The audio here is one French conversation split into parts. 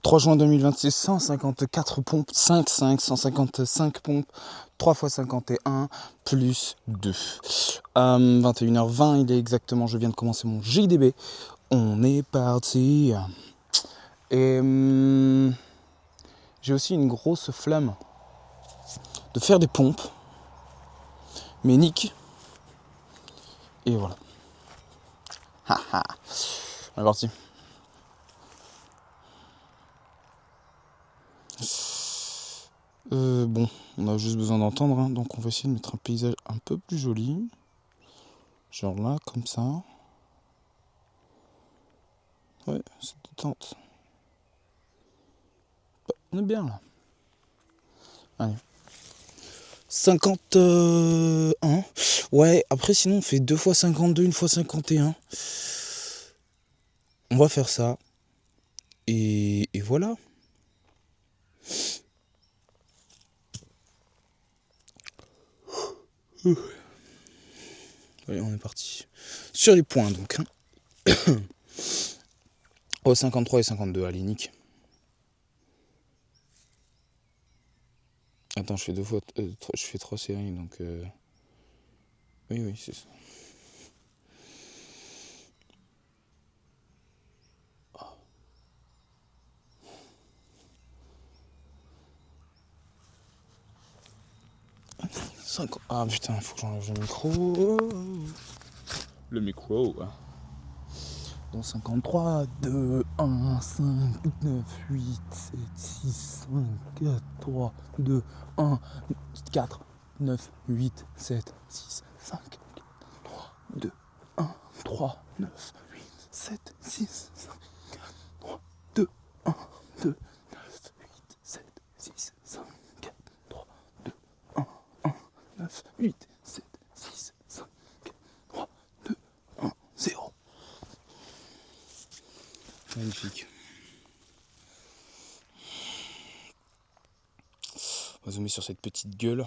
3 juin 2026, 154 pompes, 5, 155 pompes, 3 x 51, plus 2. 21h20, il est exactement, je viens de commencer mon JDB. On est parti. Et j'ai aussi une grosse flamme de faire des pompes. Mais nique. Et voilà. Haha. On est parti. Bon, on a juste besoin d'entendre, hein, donc on va essayer de mettre un paysage un peu plus joli. Genre là, comme ça. Ouais, c'est détente. On est bien là. Allez. 51. Ouais, après sinon on fait 2 x 52, 1 x 51. On va faire ça. Et voilà. Allez, on est parti. Sur les points donc. Oh, 53 et 52, allez, nique. Attends, je fais 2 fois. Je fais 3 séries donc. Oui, c'est ça. Ah putain, faut que j'enlève le micro. Le micro. Donc 53, 2, 1, 5, 9, 8, 7, 6, 5, 4, 3, 2, 1, 4, 9, 8, 7, 6, 5, 3, 2, 1, 3, 9, 8, 7, 6, 5, 4, 3, 2, 1, 2, 9, 8, 7, 6, 5, 4, 3, 2, 1, 1, 9, 8, 7, 6, 5, 4, 3, 2, 1, 0. Magnifique. On va zoomer sur cette petite gueule.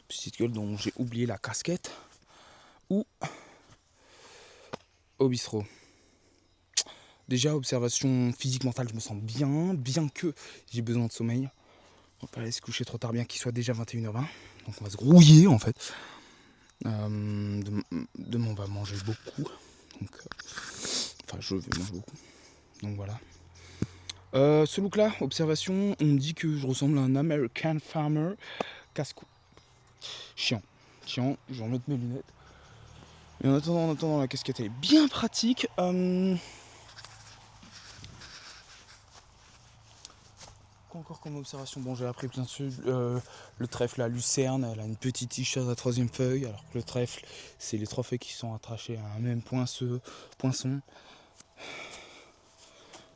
Petite gueule dont j'ai oublié la casquette. Ou au bistrot. Déjà, observation physique mentale, je me sens bien que j'ai besoin de sommeil. On va pas aller se coucher trop tard, bien qu'il soit déjà 21h20. Donc on va se grouiller en fait. Demain on va manger beaucoup. Donc, enfin je vais manger beaucoup. Donc voilà. Ce look là, observation, on me dit que je ressemble à un American Farmer. Casse-cou. Chiant, je vais remettre mes lunettes. Et en attendant, la casquette elle est bien pratique. Quoi encore comme observation? Bon, j'ai appris bien sûr le trèfle, la lucerne, elle a une petite tige à la troisième feuille, alors que le trèfle, c'est les 3 feuilles qui sont attachées à un même poinçon.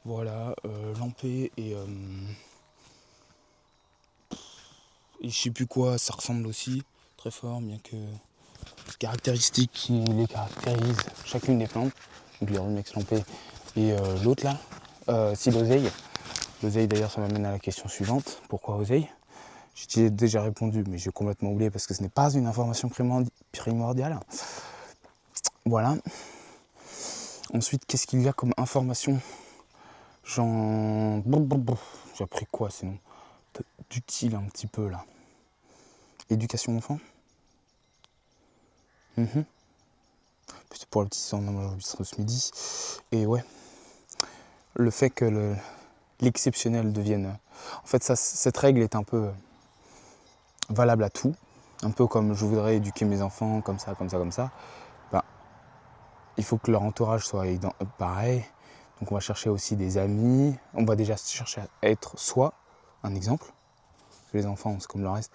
Voilà, lampé et je sais plus quoi, ça ressemble aussi très fort, bien que les caractéristiques qui les caractérisent chacune des plantes, donc le Rumex lampé et l'autre là, si l'oseille. L'oseille d'ailleurs ça m'amène à la question suivante, pourquoi oseille? J'ai déjà répondu, mais j'ai complètement oublié parce que ce n'est pas une information primordiale. Voilà. Ensuite, qu'est-ce qu'il y a comme information? J'ai appris quoi sinon? D'utile un petit peu là. Éducation enfant. Puis pour le petit sang, on mange ce midi. Et ouais. Le fait que l'exceptionnel devienne. En fait, cette règle est un peu valable à tout. Un peu comme je voudrais éduquer mes enfants, comme ça. Ben, il faut que leur entourage soit pareil. Donc on va chercher aussi des amis. On va déjà chercher à être soi un exemple. Parce que les enfants, c'est comme le reste,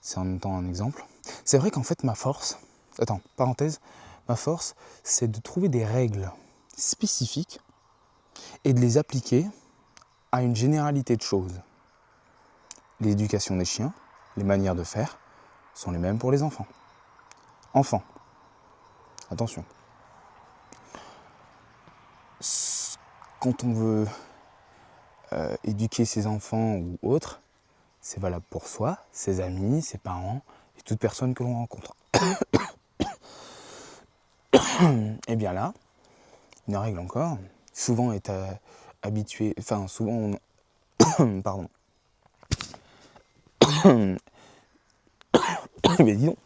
c'est en même temps un exemple. C'est vrai qu'en fait ma force, c'est de trouver des règles spécifiques et de les appliquer à une généralité de choses. L'éducation des chiens, les manières de faire sont les mêmes pour les enfants. Enfants, attention. Quand on veut éduquer ses enfants ou autres, c'est valable pour soi, ses amis, ses parents et toute personne que l'on rencontre. Et bien là, Une règle encore, souvent est habitué, enfin souvent on... pardon. Mais dis donc,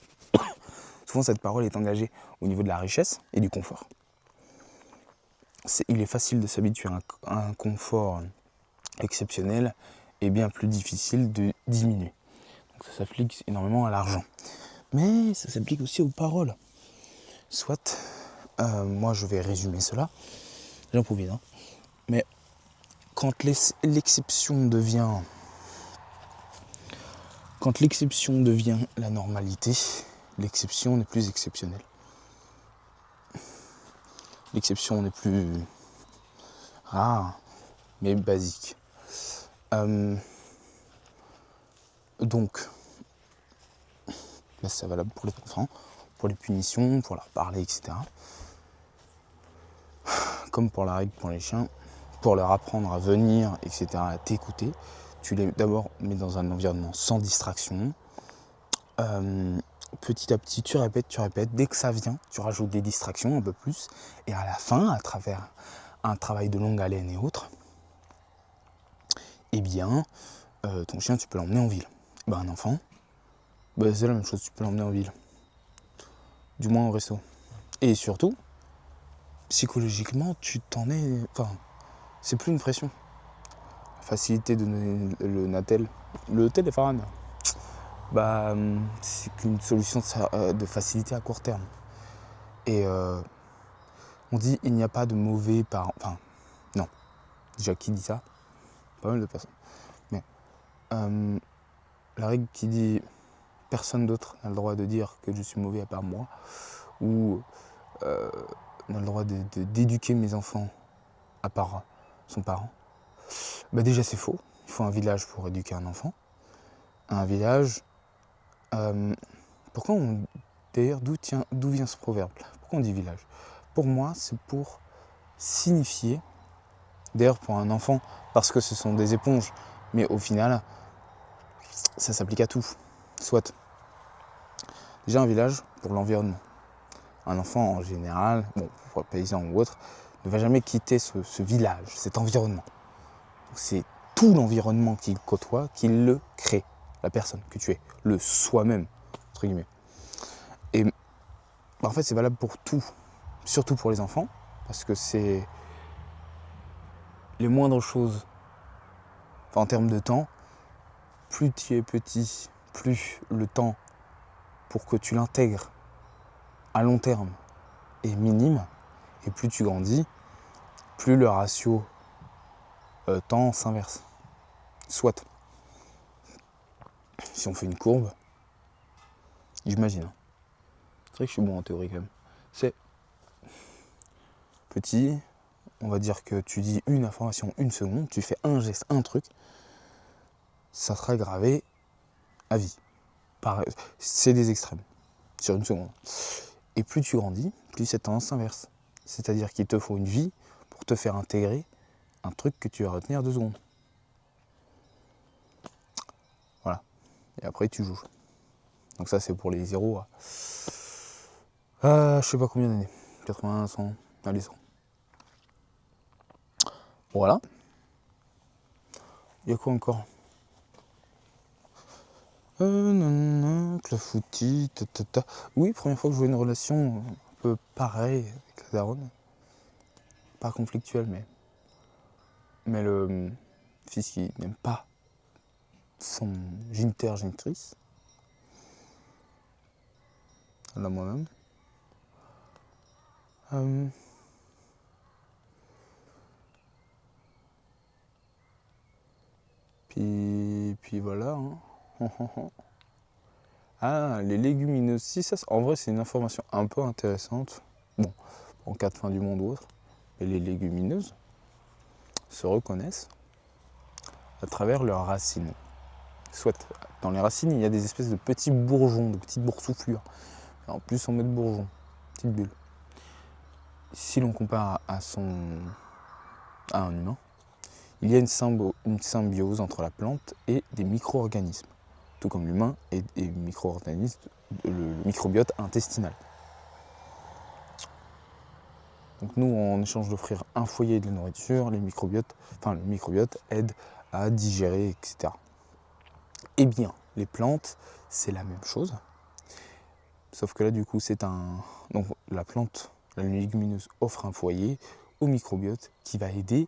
souvent cette parole est engagée au niveau de la richesse et du confort. Il est facile de s'habituer à un confort exceptionnel et bien plus difficile de diminuer. Donc ça s'applique énormément à l'argent. Mais ça s'applique aussi aux paroles. Soit, moi je vais résumer cela, j'improvise, hein. Mais quand l'exception devient la normalité, l'exception n'est plus exceptionnelle. L'exception n'est plus rare, mais basique. Donc, c'est valable pour les enfants, pour les punitions, pour leur parler, etc. Comme pour la règle pour les chiens, pour leur apprendre à venir, etc., à t'écouter, tu les d'abord mets dans un environnement sans distraction. Petit à petit, tu répètes. Dès que ça vient, tu rajoutes des distractions un peu plus. Et à la fin, à travers un travail de longue haleine et autres, eh bien, ton chien, tu peux l'emmener en ville. Un enfant, c'est la même chose, tu peux l'emmener en ville. Du moins au resto. Et surtout, psychologiquement, tu t'en es... Enfin, c'est plus une pression. Facilité de donner le Natel. Le téléphone, c'est qu'une solution de facilité à court terme. Et on dit il n'y a pas de mauvais parents. Enfin, non. Déjà, qui dit ça? Pas mal de personnes. Mais la règle qui dit personne d'autre n'a le droit de dire que je suis mauvais à part moi, ou n'a le droit d'éduquer mes enfants à part son parent. Déjà, c'est faux. Il faut un village pour éduquer un enfant. Un village... D'ailleurs, d'où vient ce proverbe? Pourquoi on dit village? Pour moi, c'est pour signifier, d'ailleurs pour un enfant, parce que ce sont des éponges, mais au final, ça s'applique à tout. Soit, déjà un village pour l'environnement. Un enfant en général, pour paysan ou autre, ne va jamais quitter ce village, cet environnement. Donc, c'est tout l'environnement qu'il côtoie, qu'il le crée, la personne que tu es, le soi-même, entre guillemets. Et en fait, c'est valable pour tout, surtout pour les enfants, parce que c'est les moindres choses, en termes de temps, plus tu es petit, plus le temps pour que tu l'intègres à long terme est minime, et plus tu grandis, plus le ratio temps s'inverse. Soit, si on fait une courbe, j'imagine, c'est vrai que je suis bon en théorie quand même, c'est petit, on va dire que tu dis une information une seconde, tu fais un geste, un truc, ça sera gravé à vie. C'est des extrêmes, sur une seconde. Et plus tu grandis, plus cette tendance s'inverse. C'est-à-dire qu'il te faut une vie pour te faire intégrer un truc que tu vas retenir 2 secondes. Voilà. Et après, tu joues. Donc ça, c'est pour les 0 à... je sais pas combien d'années. 80, 100, allez 100. Voilà. Il y a quoi encore? Clafoutis, tatata. Oui, première fois que je vois une relation un peu pareille avec la daronne. Pas conflictuelle, mais le fils qui n'aime pas son génitrice. Là, moi-même. Puis voilà. Ah, les légumineuses. Si ça, en vrai, c'est une information un peu intéressante. Bon, en cas de fin du monde ou autre. Mais les légumineuses se reconnaissent à travers leurs racines. Soit dans les racines, il y a des espèces de petits bourgeons, de petites boursouflures. En plus, on met de bourgeons, petites bulles. Si l'on compare à un humain, il y a une symbiose entre la plante et des micro-organismes, tout comme l'humain et des micro-organismes, le microbiote intestinal. Donc nous, en échange d'offrir un foyer et de la nourriture, le microbiote aide à digérer, etc. Eh bien, les plantes, c'est la même chose. Sauf que là, du coup, donc la plante, la légumineuse, offre un foyer au microbiote qui va aider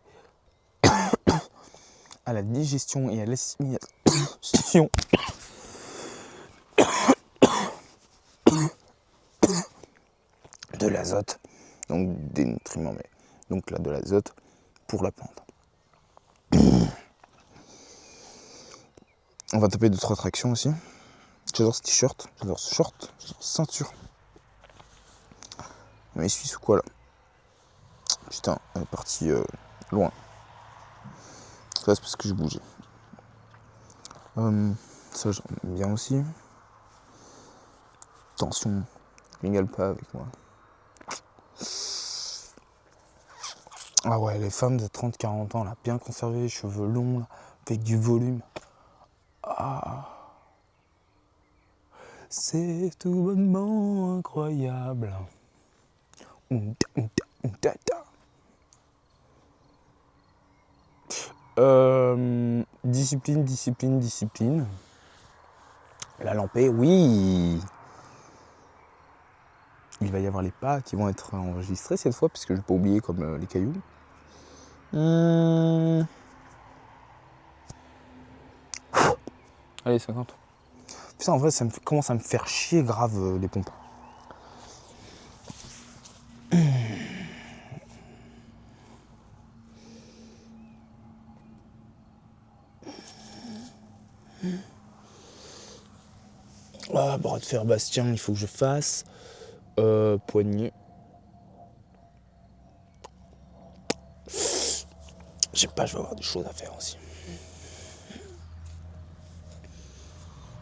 à la digestion et à l'assimilation de l'azote, donc des nutriments, mais donc là de l'azote pour la plante. On va taper 2-3 tractions aussi. J'adore ce t-shirt, j'adore ce short, j'adore cette ceinture. Mais il suit sous quoi là? Putain, elle est partie loin. Ça c'est parce que j'ai bougé. Ça j'aime bien aussi. Attention, rigole pas avec moi. Ah ouais, les femmes de 30-40 ans, là, bien conservées, cheveux longs, là, avec du volume. Ah, c'est tout bonnement incroyable. Discipline. La lampée, oui. Il va y avoir les pas qui vont être enregistrés cette fois, puisque je vais pas oublier comme les cailloux. Allez, 50. Putain, en vrai, ça commence à me faire chier grave les pompes. Ah, bras de fer Bastien, il faut que je fasse. Poignet. Je sais pas, je vais avoir des choses à faire aussi.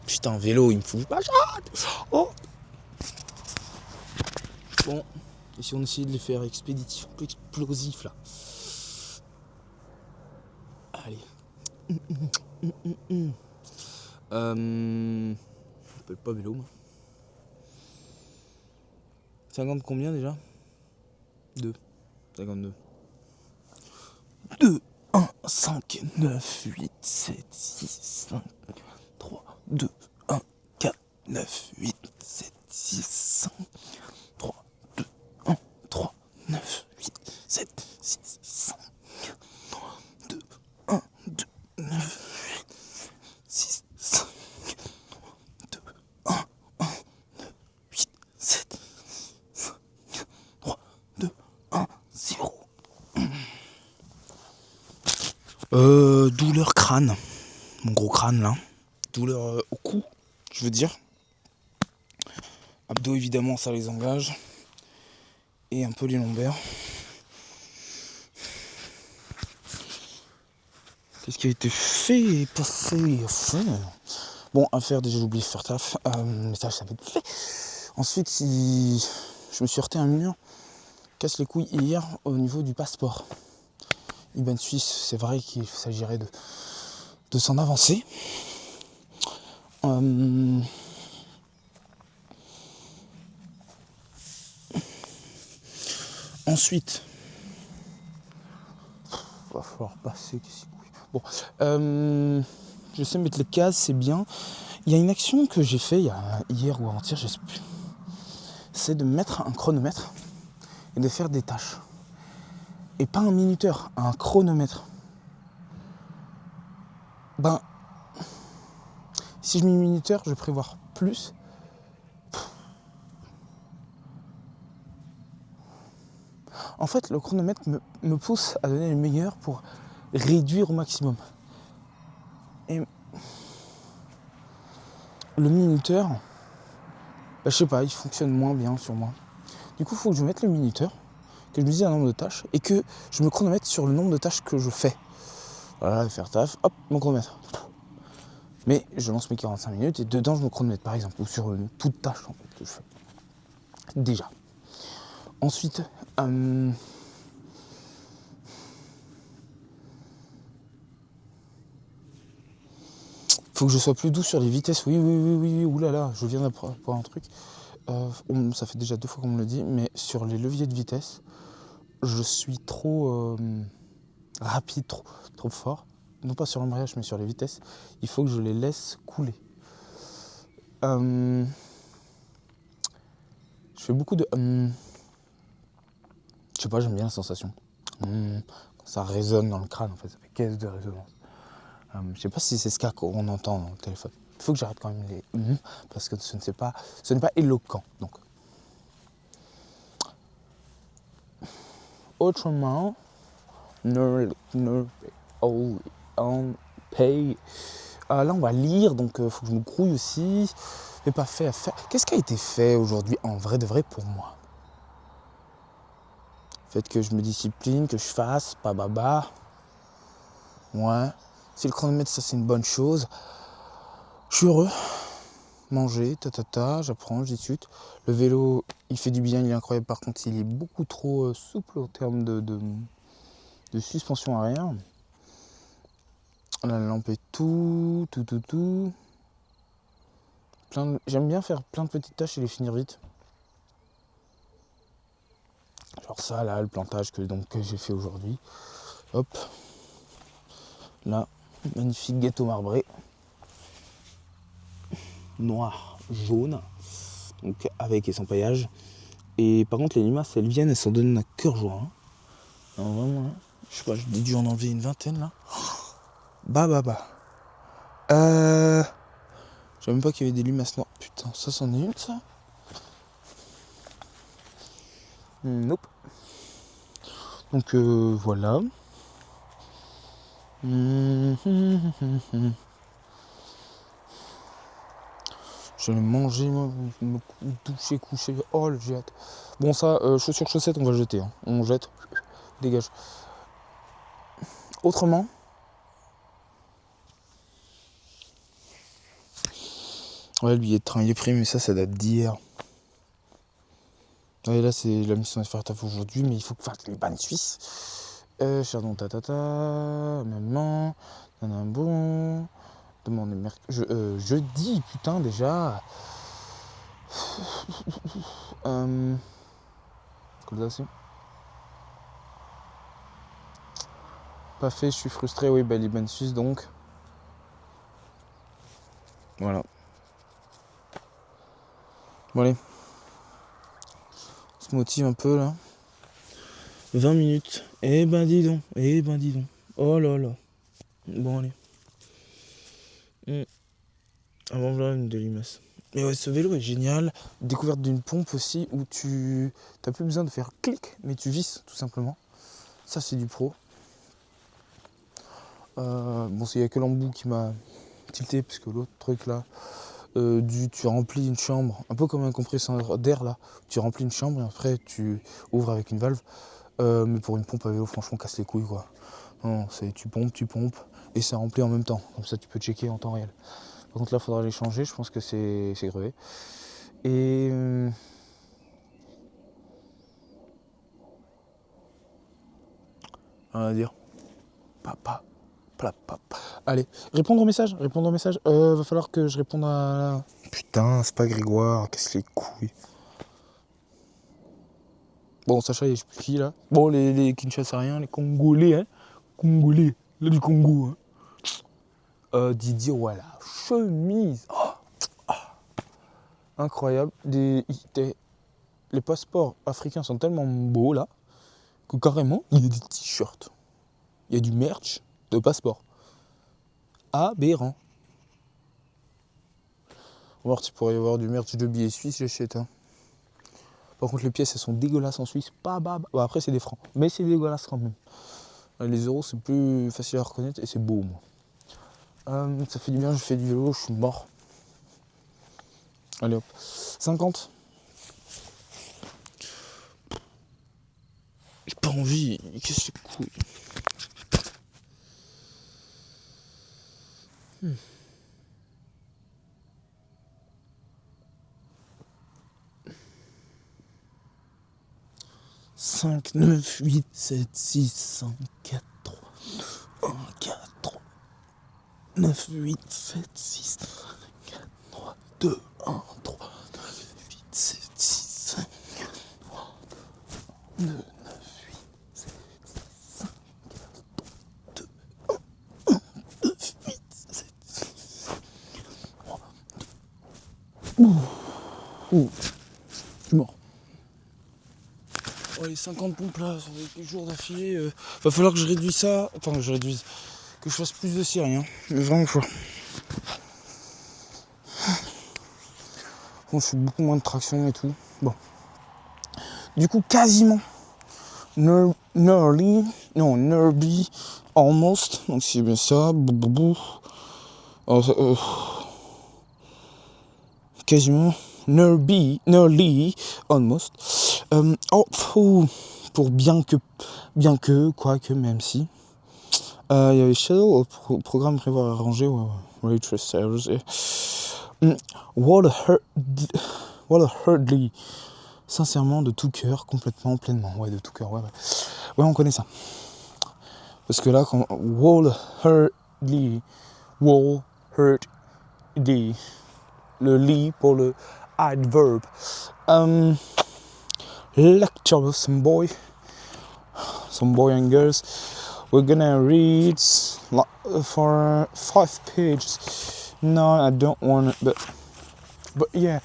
Putain, vélo, il me faut que je m'achète. Oh. Bon, et si on essayait de les faire expéditifs, un peu explosifs là. Allez. Je m'appelle pas vélo moi. 50 combien déjà? 2. 52. 2, 1, 5, 9, 8, 7, 6, 5, 3, 2, 1, 4, 9, 8, 7, 6, 5, 3, 2, 1, 3, 9, 8, 7, 6, 5, 3, 2, 1, 2, 9, 8, 6, 5, 2, 1, 1, 8, 7, 5, 3, 2, 1, 0. Douleur crâne, mon gros crâne là, douleur au cou, je veux dire. Abdos évidemment ça les engage. Et un peu les lombaires. Qu'est-ce qui a été fait et pas fait? Bon, à faire, déjà j'ai oublié de faire taf. Mais ça va être fait. Ensuite, si je me suis heurté à un mur, casse les couilles hier au niveau du passeport. IBAN Suisse, c'est vrai qu'il s'agirait de s'en avancer. Ensuite, va falloir passer. Bon, je sais mettre les cases, c'est bien. Il y a une action que j'ai fait hier ou avant-hier, je sais plus. C'est de mettre un chronomètre et de faire des tâches. Et pas un minuteur, un chronomètre. Ben, si je mets un minuteur, je vais prévoir plus. En fait, le chronomètre me pousse à donner le meilleur pour réduire au maximum. Et le minuteur, je sais pas, il fonctionne moins bien sur moi. Du coup, il faut que je mette le minuteur, que je me dise un nombre de tâches et que je me chronomètre sur le nombre de tâches que je fais. Voilà, faire taf, hop, mon chronomètre. Mais je lance mes 45 minutes et dedans je me chronomètre par exemple, ou sur toute tâche en fait que je fais. Déjà. Ensuite, faut que je sois plus doux sur les vitesses. Oui, oulala, je viens d'apprendre un truc. Ça fait déjà 2 fois qu'on me le dit, mais sur les leviers de vitesse, je suis trop rapide, trop fort. Non pas sur l'embrayage, mais sur les vitesses. Il faut que je les laisse couler. Je fais beaucoup de... je sais pas, j'aime bien la sensation. Ça résonne dans le crâne, en fait. Ça fait caisse de résonance. Je sais pas si c'est ce qu'on entend dans le téléphone. Il faut que j'arrête quand même les parce que ce n'est pas éloquent. Donc. Autrement, pay. Là, on va lire, donc faut que je me grouille aussi. Mais pas fait à faire. Qu'est-ce qui a été fait aujourd'hui en vrai de vrai pour moi? Le fait que je me discipline, que je fasse, pas baba. Ouais. Si le chronomètre, ça c'est une bonne chose. Je suis heureux. Manger, j'apprends, je discute. Le vélo, il fait du bien, il est incroyable. Par contre, il est beaucoup trop souple en termes de suspension arrière. La lampe est tout. J'aime bien faire plein de petites tâches et les finir vite. Genre ça, là, le plantage que j'ai fait aujourd'hui. Hop. Là, magnifique gâteau marbré. Noir, jaune. Donc avec et sans paillage. Et par contre, les limaces, elles viennent, elles s'en donnent à cœur joie. Hein. Alors vraiment, hein, je sais pas, j'ai dû en enlever une vingtaine là. Bah. Je savais même pas qu'il y avait des limaces noires. Putain, ça c'en est une ça? Nope. Donc voilà. Je vais manger, me doucher, coucher. Oh, j'ai hâte. Bon, ça, chaussures, chaussettes, on va jeter. Hein. On jette. Dégage. Autrement. Ouais, le billet de train, il est pris, mais ça date d'hier. Ouais, là, c'est la mission de faire taf aujourd'hui, mais il faut que fasse les bannes suisses. Chardon, maman, bon. Demande jeudi, putain, déjà. Comme ça, c'est. Pas fait, je suis frustré, oui, bah Liban Suisse donc. Voilà. Bon allez. On se motive un peu là. 20 minutes. Eh ben dis donc. Oh là là. Bon allez. Avant là une de limace. Mais ouais, ce vélo est génial. Découverte d'une pompe aussi où tu n'as plus besoin de faire clic, mais tu visses tout simplement. Ça c'est du pro. Bon, il n'y a que l'embout qui m'a tilté, parce que l'autre truc là, tu remplis une chambre, un peu comme un compresseur d'air là, tu remplis une chambre et après tu ouvres avec une valve. Mais pour une pompe à vélo, franchement, casse les couilles quoi. Non, tu pompes et ça remplit en même temps. Comme ça, tu peux checker en temps réel. Par contre, là, il faudra les changer. Je pense que c'est grevé. Et on va dire papa. Allez, répondre au message. Va falloir que je réponde à... Putain, c'est pas Grégoire, qu'est-ce que les couilles. Bon, Sacha, je sais plus qui, là. Bon, les Kinshasariens, les Congolais, hein. Congolais, là du Congo, hein. Didier, voilà, chemise. Incroyable. Les passeports africains sont tellement beaux, là, que carrément, il y a des t-shirts. Il y a du merch de passeport. Aberrant. On va voir s'il pourrait y avoir du merch de billets suisses, j'achète. Hein. Par contre, les pièces, elles sont dégueulasses en Suisse. Bon, après, c'est des francs. Mais c'est dégueulasse quand même. Les euros, c'est plus facile à reconnaître et c'est beau, moi. Ça fait du bien, je fais du vélo, je suis mort. Allez hop. 50. J'ai pas envie. Qu'est-ce que c'est cool. 5, 9, 8, 7, 6, 5, 4, 3, 1, 4, 3, 9, 8, 7, 6, 4, 3, 2, 1, 3, 9, 8, 7, 6, 5, 4, 3, 2, 9, 8, Je suis mort. Oh, les 50 pompes là, sur les jours d'affilée, va falloir que je réduise ça. Enfin, que je réduise. Que je fasse plus de séries, hein. Mais vraiment fort. Bon, je fais beaucoup moins de traction et tout. Bon. Du coup, quasiment. Nearly, almost. Donc c'est bien ça. Quasiment. Nearly, almost. Pour bien que, quoique, même si. Il y avait Shadow, programme prévoir arrangé, Waitress Service. What a hardly. Sincèrement, de tout cœur, complètement, pleinement. Ouais, de tout cœur, ouais. Ouais, on connaît ça. Parce que là, quand wholeheartedly, le lit pour le adverb. Lecture, some boy and girls. We're gonna read for 5 pages. No, I don't want it, but yeah,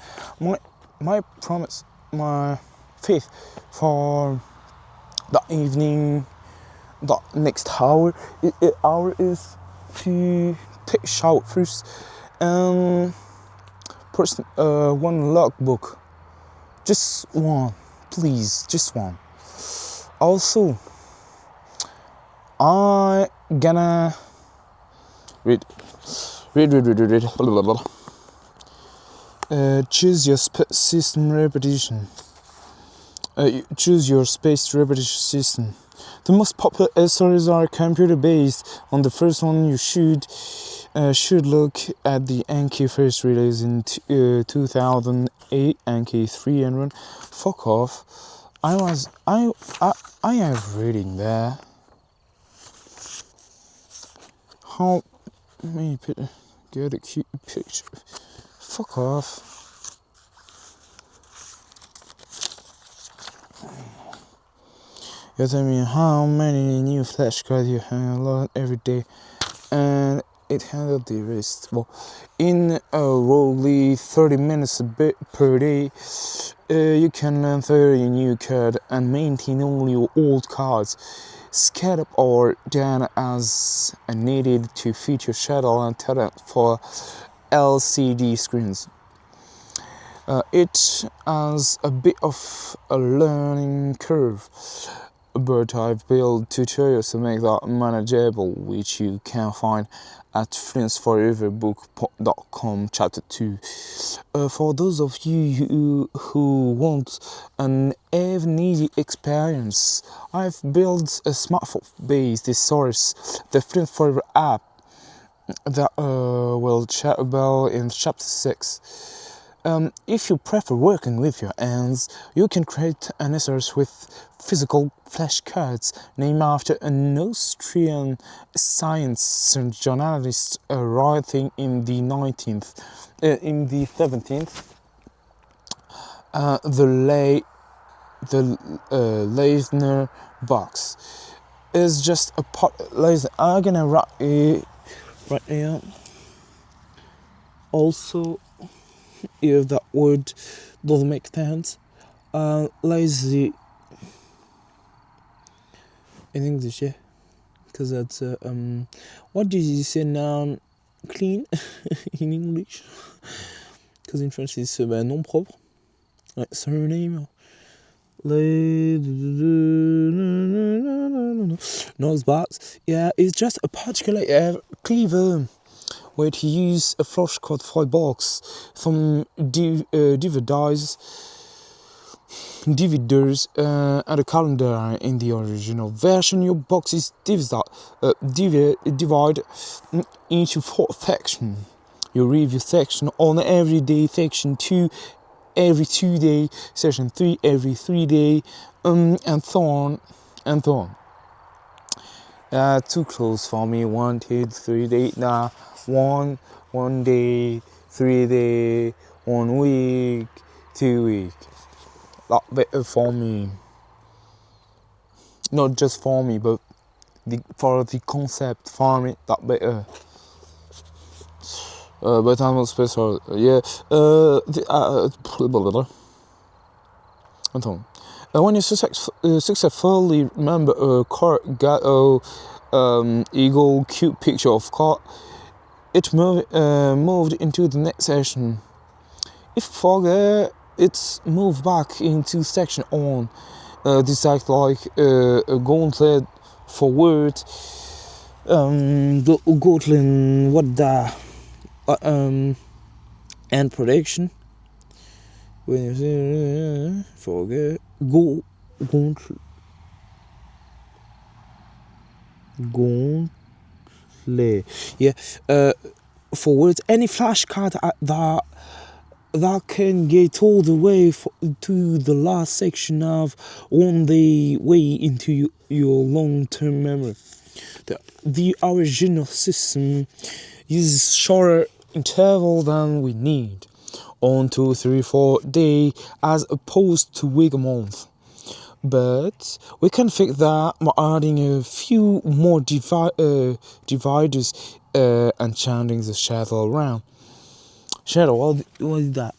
my promise, my faith for the evening, the next hour is to take a shower first and one logbook, just one, please, just one. Also, I gonna read. Blah, blah, blah. Choose your system repetition. Choose your spaced repetition system. The most popular SRs are computer-based. On the first one, you should look at the Anki first release in 2008, Anki 300. Fuck off. I have reading there. How many get a cute picture? Fuck off. You tell me how many new flashcards you have every day, and it handled the rest. Well, in roughly 30 minutes a bit per day, you can learn 30 new cards and maintain only your old cards. Scale up or down as needed to feature shadow and talent for LCD screens. It has a bit of a learning curve, but I've built tutorials to make that manageable, which you can find at friendsforeverbook.com chapter 2. For those of you who want an even easy experience, I've built a smartphone-based resource, the Friends Forever app, that we'll chat about in chapter 6. If you prefer working with your hands, you can create an SRS with physical flashcards named after an Austrian science journalist writing in the 17th. The Leisner box is just a part. I'm gonna write it right here. Also, if that word doesn't make sense, lazy in English, yeah, because that's what did you say now? Clean in English, because in French it's non propre, like surname. Nose box, yeah, it's just a particular clever way to use a flashcard file box from dividers and a calendar. In the original version, your box is divided into 4 sections. Your review section on every day, section 2 every 2 day, section 3 every 3 day, and so on and so on. Too close for me. 1, 2, 3 day. Nah, 1 day, 3 day, 1 week, 2 week. That better for me. Not just for me, but for the concept for me. That better. but I'm not special. Yeah. Blah, blah, blah. Attends. When you successfully remember a car got eagle cute picture of car, it moved into the next section. If forget, it's moved back into section on. This act like a gauntlet forward. Gauntlet, what the and prediction. When you say forget, gauntlet. Yeah. Forward any flashcard that can get all the way to the last section of on the way into your long-term memory. The original system uses shorter interval than we need, on 2, 3, 4 day as opposed to week a month. But we can fix that by adding a few more dividers and changing the shadow around. Shadow, what is that?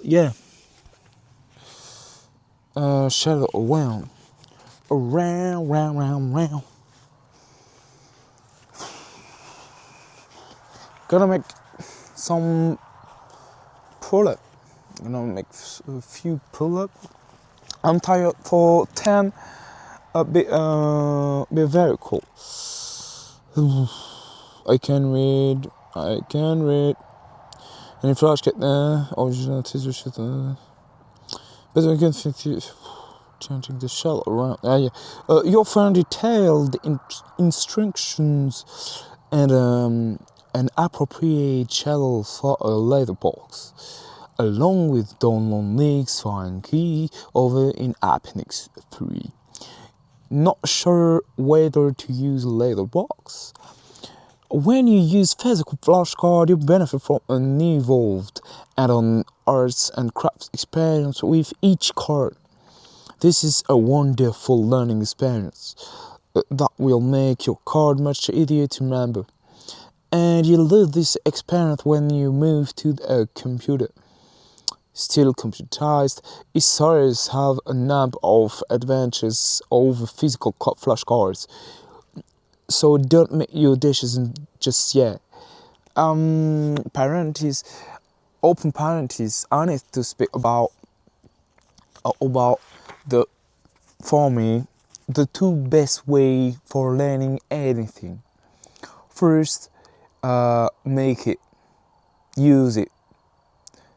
Yeah. Shadow around. Round. Gonna make some pull-up. Gonna make a few pull-up. I'm tired for 10. Be very cool. I can read. Any flash get there? Original teaser shit. But I can think changing the shell around. Yeah. You'll find detailed instructions and an appropriate shell for a letterbox, along with download links find key over in Appendix 3. Not sure whether to use letterbox? When you use physical flashcard, you benefit from an evolved add-on arts and crafts experience with each card. This is a wonderful learning experience that will make your card much easier to remember. And you lose this experience when you move to a computer. Still computerized, stories have a number of advantages over physical flashcards. So don't make your decision just yet. Open parentheses, I need to speak about for me, the two best way for learning anything. First, make it, use it.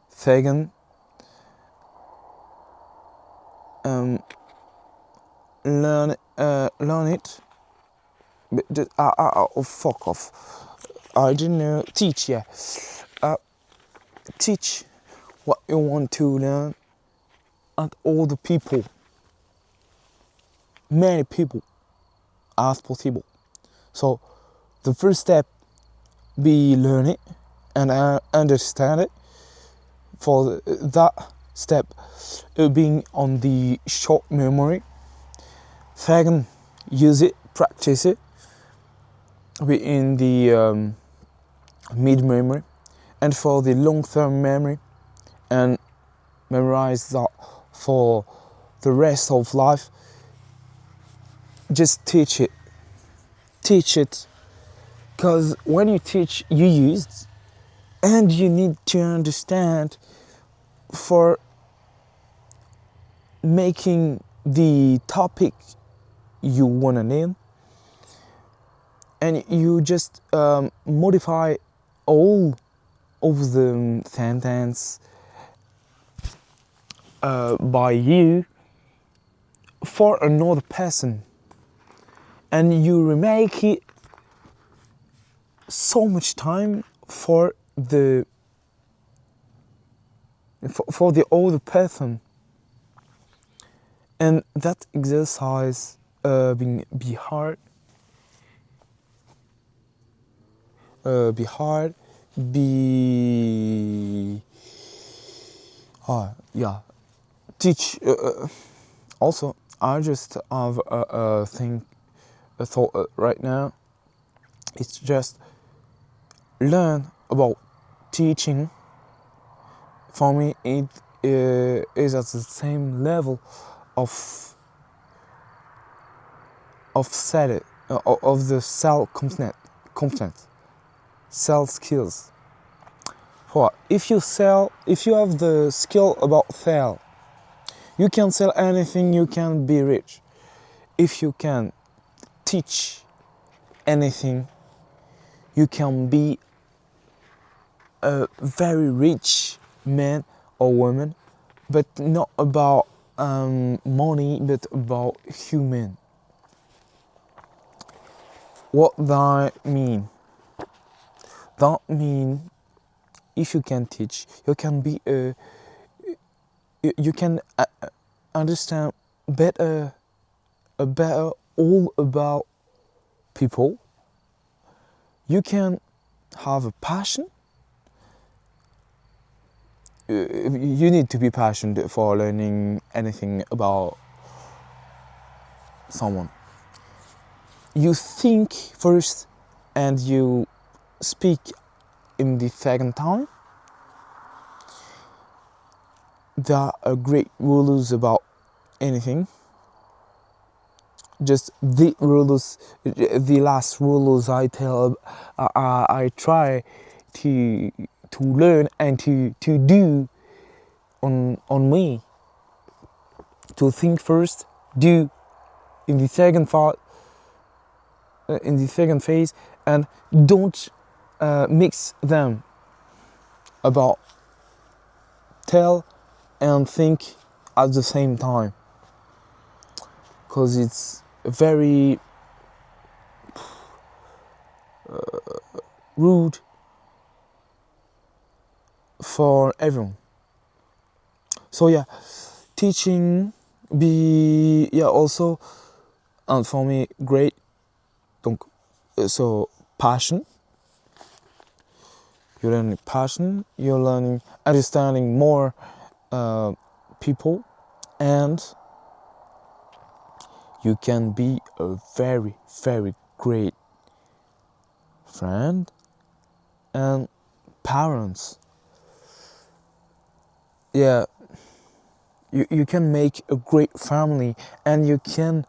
Second, learn it. Fuck off. I didn't know. Teach, yeah. Teach what you want to learn, and all the people, many people, as possible. So, the first step be learn it and understand it. For that step, being on the short memory. Second, use it, practice it. Be in the mid memory, and for the long-term memory, and memorize that for the rest of life. Just teach it, because when you teach, you use, and you need to understand for making the topic you want to name, and you just modify all of the sentence by you for another person, and you remake it so much time for the other person, and that exercise be hard, yeah. Teach. Also, I just have a thought right now. It's just learn about teaching, for me it is at the same level of the self competence, self skills. For if you have the skill about sell, you can sell anything, you can be rich. If you can teach anything, you can be a very rich man or woman, but not about money, but about human. What that mean? That mean if you can teach, you can be you can understand better all about people. You can have a passion. You need to be passionate for learning anything about someone. You think first and you speak in the second time. There are great rules about anything. Just the rules, the last rules I try to learn and to do on me. To think first, do in the second thought, in the second phase, and don't mix them. About tell and think at the same time, because it's very rude for everyone. So yeah, teaching also, and for me great. Donc, so passion. You're learning passion. You're learning understanding more people, and you can be a very, very great friend and parents. Yeah, you can make a great family, and you can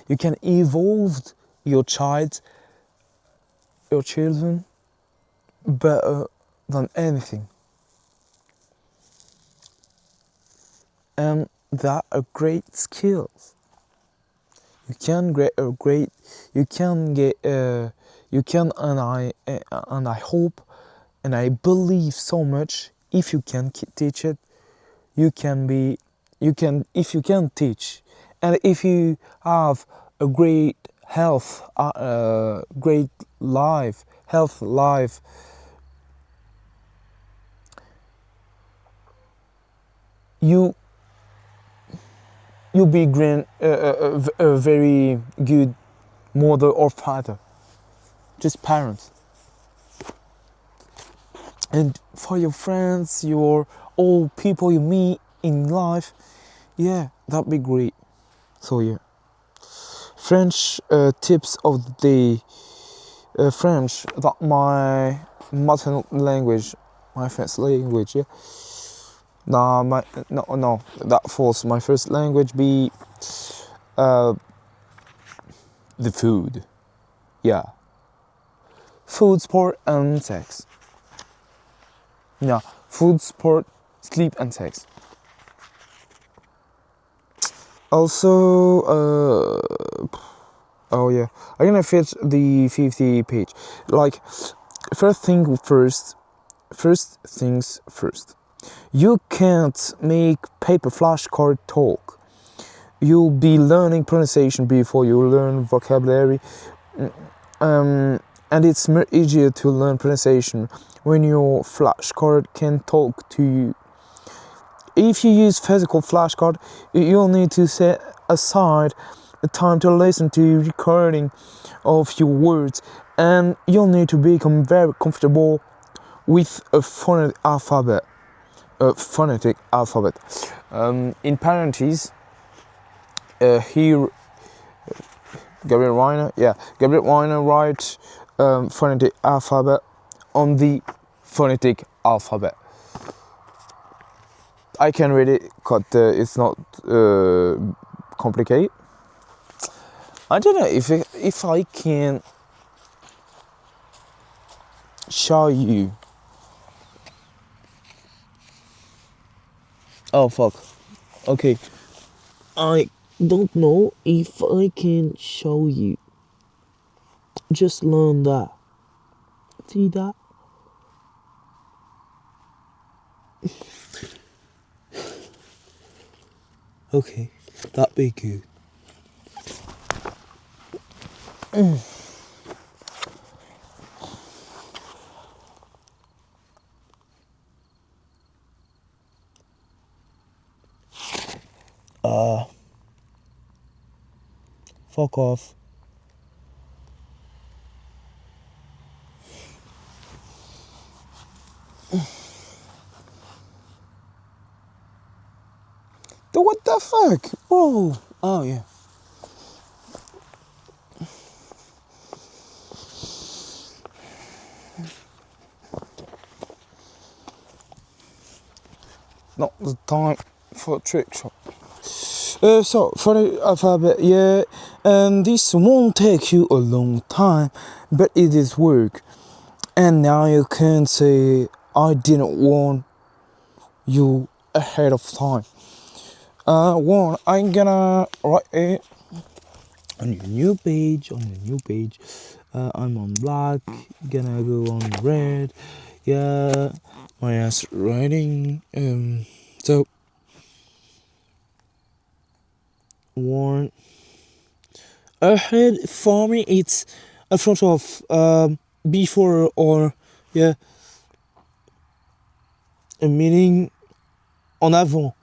you can evolve your children better than anything. And that are great skills. You can and I hope and I believe so much, if you can teach it, if you can teach, and if you have a great health life, you'll be a very good mother or father, just parents. And for your friends, all people you meet in life, yeah, that'd be great. So yeah, French tips of the day. French, that my mother language, my first language. Yeah. No, that false. My first language be the food. Yeah. Food, sport, and sex. Yeah, food, sport, sleep, and sex. Also, oh yeah, I'm gonna fit the 50 page. Like, first things first. You can't make paper flashcard talk. You'll be learning pronunciation before you learn vocabulary. And it's much easier to learn pronunciation when your flashcard can talk to you. If you use physical flashcard, you'll need to set aside the time to listen to recording of your words, and you'll need to become very comfortable with a phonetic alphabet. In parentheses, here Gabriel Reiner, yeah. Gabriel Reiner writes phonetic alphabet on the phonetic alphabet. I can read it, but it's not complicated. I don't know if I can show you. Oh fuck. Okay. I don't know if I can show you. Just learn that. See that? Okay, that'd be good. Fuck off. What the fuck? Oh, oh yeah. Not the time for a trick shot. So for the alphabet, yeah, and this won't take you a long time, but it is work. And now you can say I didn't warn you ahead of time. One, I'm gonna write it on your new page. I'm on black, gonna go on red. Yeah, my ass writing. So one ahead for me, it's a front of before or yeah, a meaning en avant.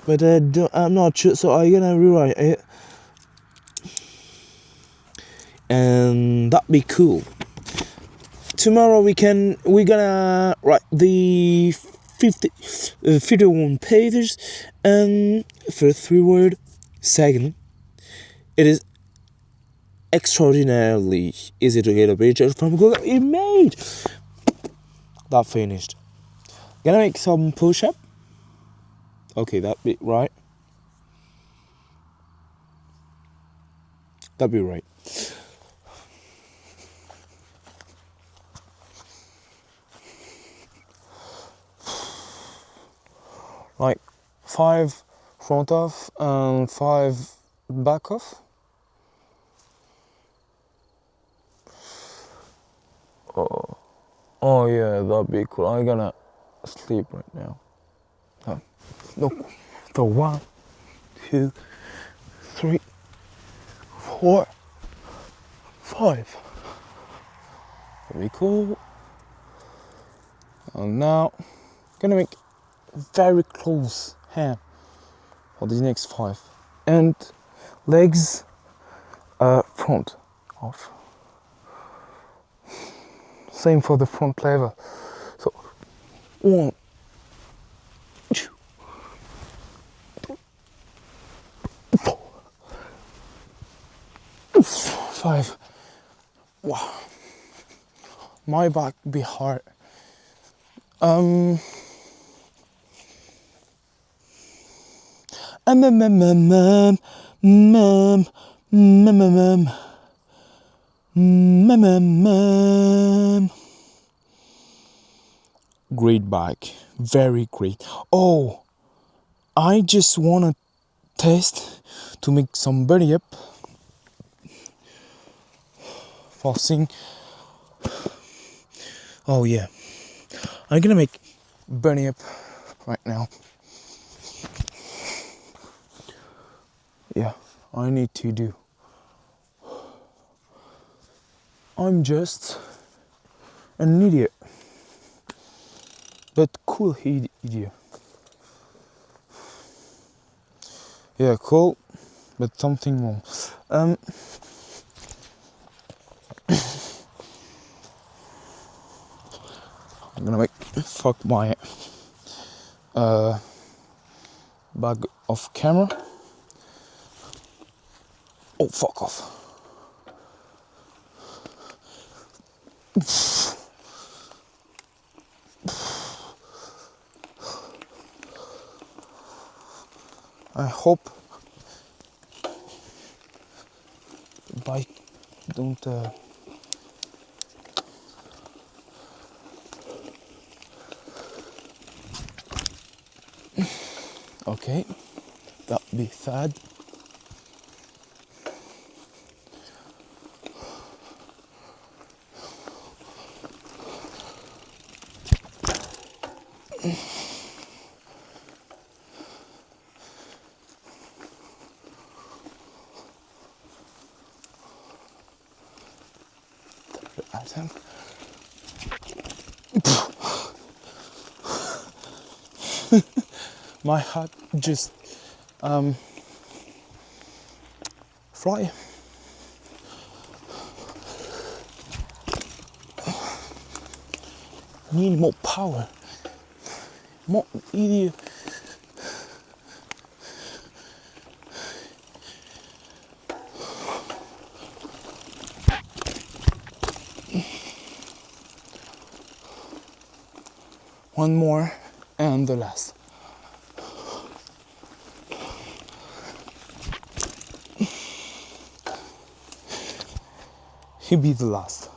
But I'm not sure, so I'm gonna rewrite it. And that'd be cool. Tomorrow we're gonna write the 51 pages, and for 3 word. Second, it is extraordinarily easy to get a picture from Google Image. That finished. Gonna make some push-up. Okay, that be right. That'd be right. Like 5 front off and 5 back off. Oh yeah, that'd be cool. I'm gonna sleep right now. Look, the 1, 2, 3, 4, 5. That'd be cool. And now, gonna make very close hand for the next 5. And legs front off. Same for the front lever. So 1, 2, 4, 5. Wow. My back be hard. Great bike, very great. Oh, I just wanna test to make some bunny up. Forcing. Oh yeah, I'm gonna make bunny up right now. Yeah, I need to do. I'm just an idiot, but cool idiot. Yeah, cool, but something wrong. I'm gonna make fuck my bag of camera. Oh, fuck off. I hope the bike don't okay, that'd be sad. At him. My heart just fly. Need more power. More idiot. One more and the last. He'll be the last.